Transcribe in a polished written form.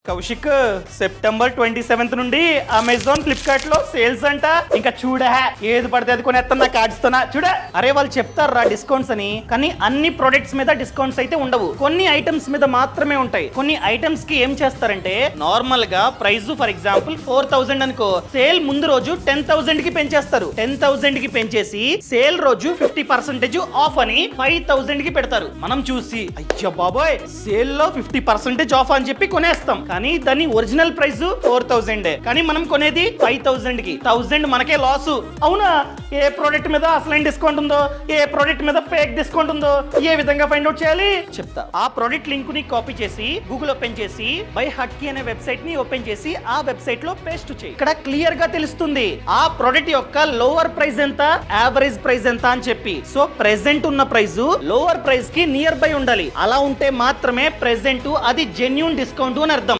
Kaushik September 27th నుండి Amazon Flipkart లో sales అంట. ఇంకా చూడా ఏది పడితే అది కొనేస్తున్నా కార్డ్స్ తోనా చూడా. అరే వాళ్ళు చెప్తారా డిస్కౌంట్స్ అని, కానీ అన్ని ప్రొడక్ట్స్ మీద డిస్కౌంట్స్ అయితే ఉండవు. కొన్ని ఐటమ్స్ మీద మాత్రమే ఉంటాయి. కొన్ని ఐటమ్స్ కి ఏం చేస్తారంటే నార్మల్ గా ప్రైస్ ఫర్ ఎగ్జాంపుల్ 4000 అనుకో, సేల్ ముందు రోజు 10,000 కి పెంచేస్తారు. 10,000 కి పెంచేసి సేల్ రోజు 50% ఆఫ్ అని 5,000 కి పెడతారు. మనం చూసి అయ్యో బాబోయ్ సేల్ లో 50% ఆఫ్ అని చెప్పి కొనేస్తాం. కానీ దాని ఒరిజినల్ ప్రైస్ 4,000, కానీ మనం కొనేది 5,000 కి. 1000 మనకే లాస్. అవునా? ఏ ప్రోడక్ట్ మీద అసలైన డిస్కౌంట్ ఉందో, ఏ ప్రోడక్ట్ మీద ఫేక్ డిస్కౌంట్ ఉందో ఏ విధంగా ఫైండ్ అవుట్ చేయాలి చెప్తా. ఆ ప్రోడక్ట్ లింక్ ని కాపీ చేసి గూగుల్ ఓపెన్ చేసి బై హట్కి అనే వెబ్సైట్ ని ఓపెన్ చేసి ఆ వెబ్సైట్ లో పేస్ట్ చేయి. ఇక్కడ క్లియర్ గా తెలుస్తుంది ఆ ప్రోడక్ట్ యొక్క లోవర్ ప్రైస్ ఎంత, యావరేజ్ ప్రైస్ ఎంత అని చెప్పి. సో ప్రెసెంట్ ఉన్న ప్రైస్ లోవర్ ప్రైస్ కి నియర్ బై ఉండాలి. అలా ఉంటే మాత్రమే ప్రెసెంట్ అది జెన్యూన్ డిస్కౌంట్ అని అర్థం.